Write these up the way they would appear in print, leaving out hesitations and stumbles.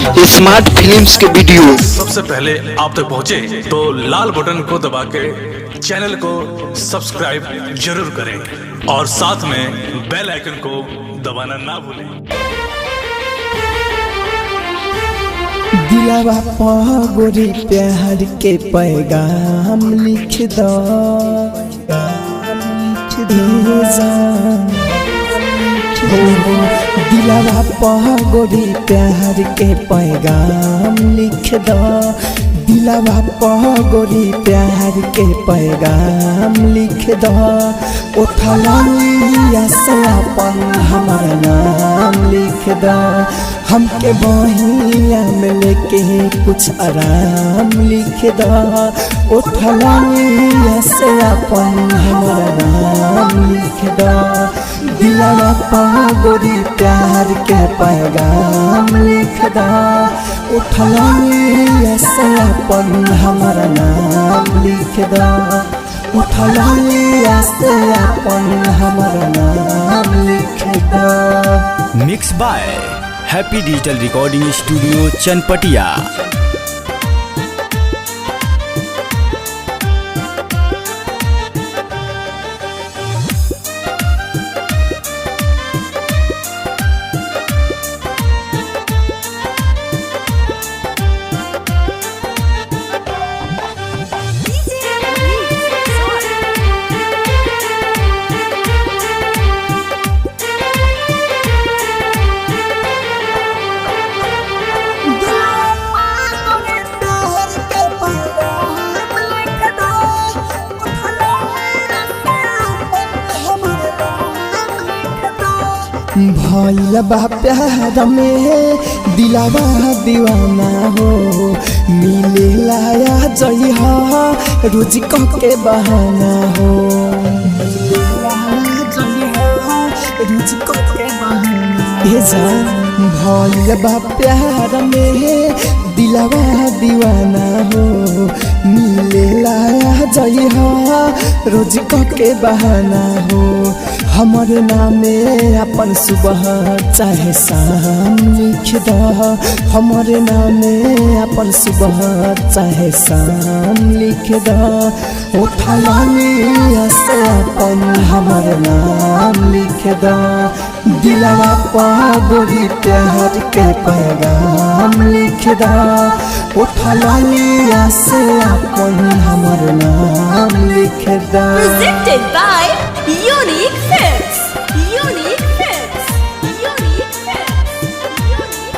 Smart films के video सबसे पहले आप तक पहुंचे तो लाल बटन को दबा के चैनल को सब्सक्राइब जरूर करें और साथ में बेल आइकन को दबाना ना भूलें। दिलवा पर गोरी प्यार के पैगाम लिख दो, दिलवा पर गोरी प्यार के पैगाम लिख दो, दिलवा पर गोरी प्यार के पैगाम लिख दो। उठलिया से अपन हमारा नाम लिख दो, हमके बहिया में लेके कुछ आराम लिख दो। उठलिया से अपन हमारा नाम लिख दो, दिलवा पर गोरी प्यार के पैगाम लिख दो। उठलिया से अपन हमारा नाम लिख दो, उठलिया से अपन हमारा नाम लिख दो। Mix by happy digital recording studio Chanpatia. भइल बा प्यार में दिलवा दीवाना हो, मिले लाया जइहा रोज के बहाना हो, रोज के बहाना। भइल बा प्यार में दिलवा दीवाना हो, मिले लाया जइहा रोज के बहाना हो। हमारे नामे अपन सुबह चाहे शाम लिख दो, हमारे नामे अपन सुबह चाहे शाम लिख दो। उठलिया से अपन हमारे नाम लिख दो, दिलवा पर गोरी प्यार के पैगाम लिख दो। उठलिया से अपन हमारे नाम लिख दो। Presented by Unique Films. Unique Films. Unique Films. Unique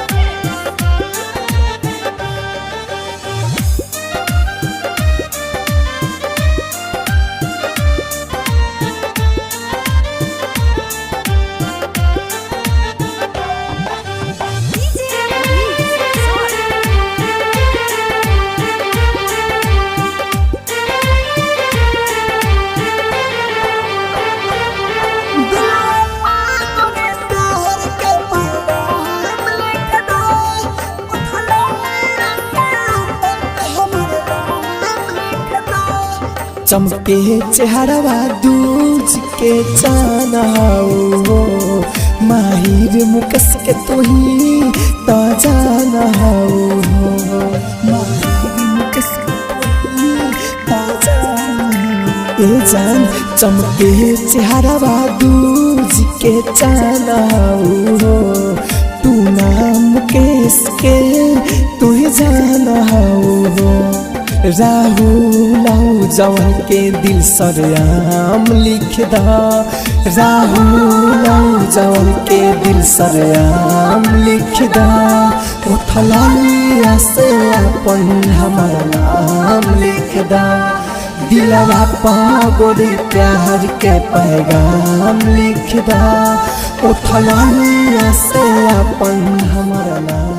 चमके चेहरवा दूज के जाना हो, माहिर मुकस के तू ही तो जाना हो, माहिर मुकस के तू ही तो जाना। ए जान चमके चेहरवा दूज के जाना हो, तू नाम केस के तू ही जाना हो। राहुल जवान के दिल सरेआम लिख दो, राहुल जवान के दिल सरेआम लिख दो। उठलिया से अपन हमारा नाम लिख दो, दिलवा पर गोरी प्यार के पैगाम लिख दो। उठलिया से अपन हमारा नाम